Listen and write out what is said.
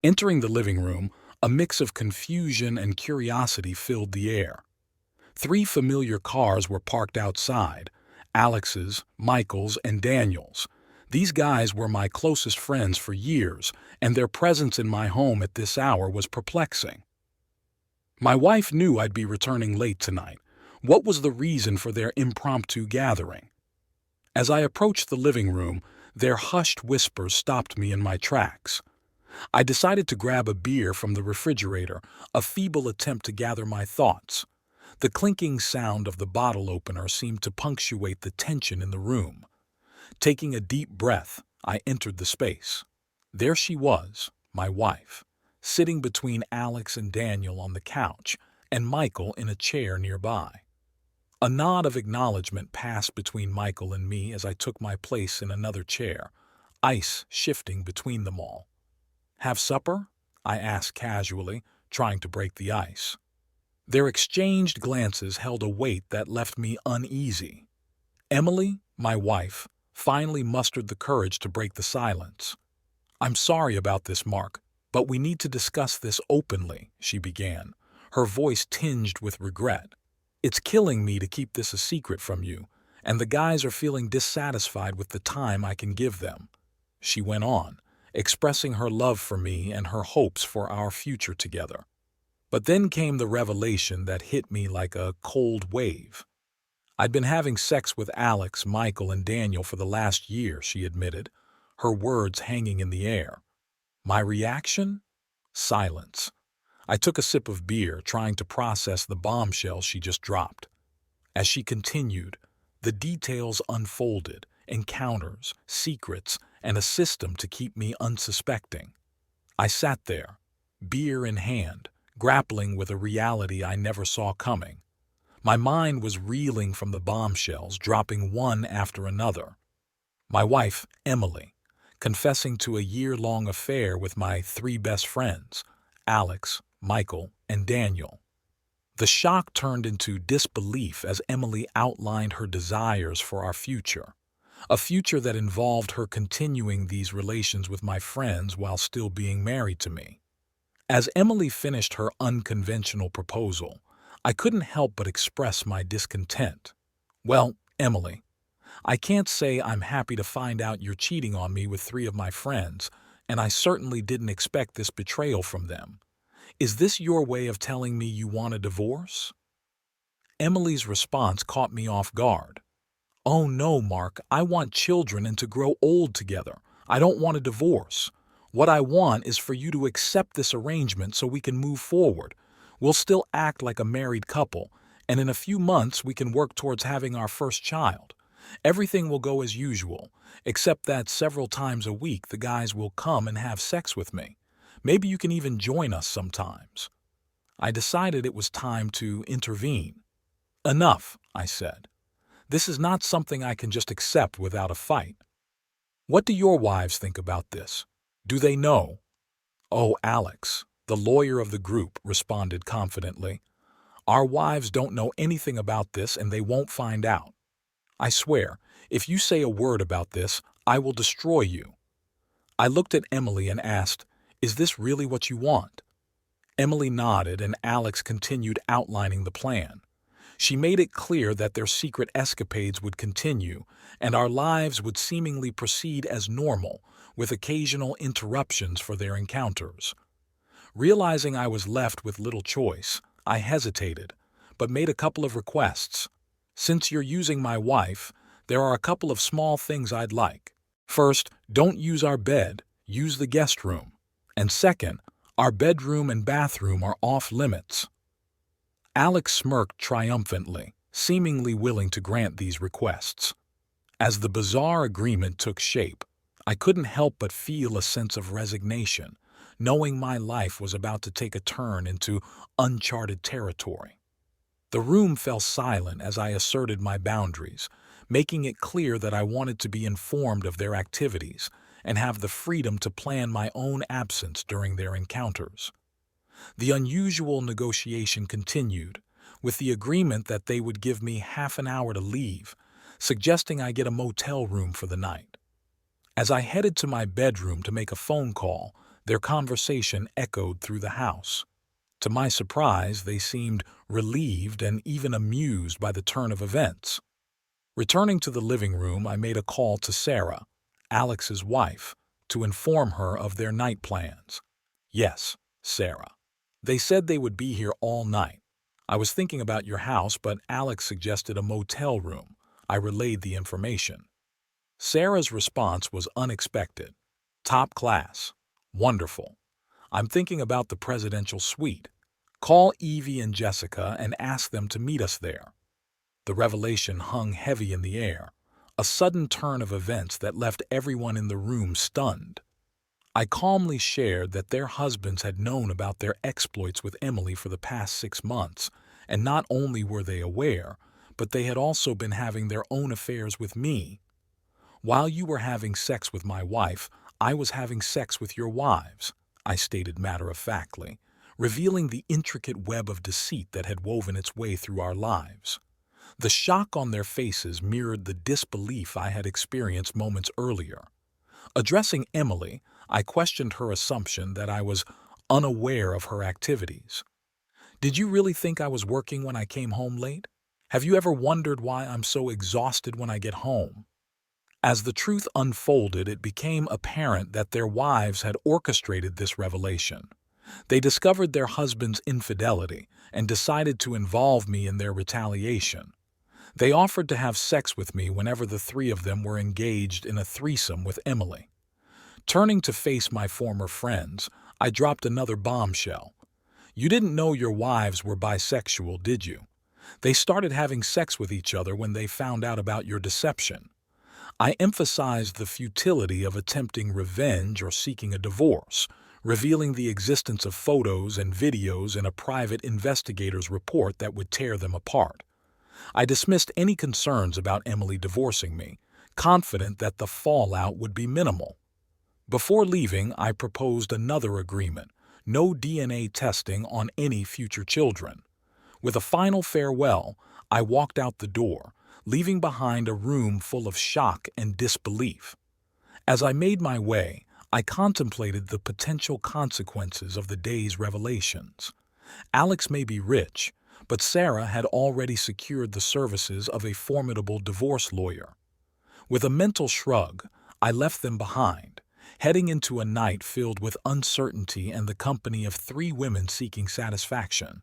Entering the living room, a mix of confusion and curiosity filled the air. Three familiar cars were parked outside: Alex's, Michael's, and Daniel's. These guys were my closest friends for years, and their presence in my home at this hour was perplexing. My wife knew I'd be returning late tonight. What was the reason for their impromptu gathering? As I approached the living room, their hushed whispers stopped me in my tracks. I decided to grab a beer from the refrigerator, a feeble attempt to gather my thoughts. The clinking sound of the bottle opener seemed to punctuate the tension in the room. Taking a deep breath, I entered the space. There she was, my wife, sitting between Alex and Daniel on the couch, and Michael in a chair nearby. A nod of acknowledgement passed between Michael and me as I took my place in another chair, ice shifting between them all. "Have supper?" I asked casually, trying to break the ice. Their exchanged glances held a weight that left me uneasy. Emily, my wife, finally mustered the courage to break the silence. "I'm sorry about this, Mark, but we need to discuss this openly," she began, her voice tinged with regret. "It's killing me to keep this a secret from you, and the guys are feeling dissatisfied with the time I can give them," she went on, expressing her love for me and her hopes for our future together. But then came the revelation that hit me like a cold wave. "I'd been having sex with Alex, Michael, and Daniel for the last year," she admitted, her words hanging in the air. My reaction? Silence. I took a sip of beer, trying to process the bombshell she just dropped. As she continued, the details unfolded: encounters, secrets, and a system to keep me unsuspecting. I sat there, beer in hand, grappling with a reality I never saw coming. My mind was reeling from the bombshells, dropping one after another. My wife, Emily, confessing to a year-long affair with my three best friends, Alex, Michael, and Daniel. The shock turned into disbelief as Emily outlined her desires for our future, a future that involved her continuing these relations with my friends while still being married to me. As Emily finished her unconventional proposal, I couldn't help but express my discontent. "Well, Emily, I can't say I'm happy to find out you're cheating on me with three of my friends, and I certainly didn't expect this betrayal from them. Is this your way of telling me you want a divorce?" Emily's response caught me off guard. "Oh no, Mark, I want children and to grow old together. I don't want a divorce. What I want is for you to accept this arrangement so we can move forward. We'll still act like a married couple, and in a few months we can work towards having our first child. Everything will go as usual, except that several times a week the guys will come and have sex with me. Maybe you can even join us sometimes." I decided it was time to intervene. "Enough," I said. "This is not something I can just accept without a fight. What do your wives think about this? Do they know?" "Oh, Alex, the lawyer of the group," responded confidently. "Our wives don't know anything about this and they won't find out. I swear, if you say a word about this, I will destroy you." I looked at Emily and asked, "Is this really what you want?" Emily nodded and Alex continued outlining the plan. She made it clear that their secret escapades would continue and our lives would seemingly proceed as normal, with occasional interruptions for their encounters. Realizing I was left with little choice, I hesitated, but made a couple of requests. "Since you're using my wife, there are a couple of small things I'd like. First, don't use our bed, use the guest room. And second, our bedroom and bathroom are off limits." Alex smirked triumphantly, seemingly willing to grant these requests. As the bizarre agreement took shape, I couldn't help but feel a sense of resignation, knowing my life was about to take a turn into uncharted territory. The room fell silent as I asserted my boundaries, making it clear that I wanted to be informed of their activities and have the freedom to plan my own absence during their encounters. The unusual negotiation continued, with the agreement that they would give me half an hour to leave, suggesting I get a motel room for the night. As I headed to my bedroom to make a phone call, Their conversation echoed through the house. To my surprise, they seemed relieved and even amused by the turn of events. Returning to the living room, I made a call to Sarah, Alex's wife, to inform her of their night plans. Yes, Sarah. They said they would be here all night. I was thinking about your house, but Alex suggested a motel room. I relayed the information. Sarah's response was unexpected. Top class. Wonderful. I'm thinking about the presidential suite. Call Evie and Jessica and ask them to meet us there. The revelation hung heavy in the air, a sudden turn of events that left everyone in the room stunned. I calmly shared that their husbands had known about their exploits with Emily for the past 6 months, and not only were they aware, but they had also been having their own affairs with me. While you were having sex with my wife, I was having sex with your wives, I stated matter-of-factly, revealing the intricate web of deceit that had woven its way through our lives. The shock on their faces mirrored the disbelief I had experienced moments earlier. Addressing Emily, I questioned her assumption that I was unaware of her activities. Did you really think I was working when I came home late? Have you ever wondered why I'm so exhausted when I get home? As the truth unfolded, it became apparent that their wives had orchestrated this revelation. They discovered their husband's infidelity and decided to involve me in their retaliation. They offered to have sex with me whenever the three of them were engaged in a threesome with Emily. Turning to face my former friends, I dropped another bombshell. You didn't know your wives were bisexual, did you? They started having sex with each other when they found out about your deception. I emphasized the futility of attempting revenge or seeking a divorce, revealing the existence of photos and videos in a private investigator's report that would tear them apart. I dismissed any concerns about Emily divorcing me, confident that the fallout would be minimal. Before leaving, I proposed another agreement: no DNA testing on any future children. With a final farewell, I walked out the door, leaving behind a room full of shock and disbelief. As I made my way, I contemplated the potential consequences of the day's revelations. Alex may be rich, but Sarah had already secured the services of a formidable divorce lawyer. With a mental shrug, I left them behind, heading into a night filled with uncertainty and the company of 3 women seeking satisfaction.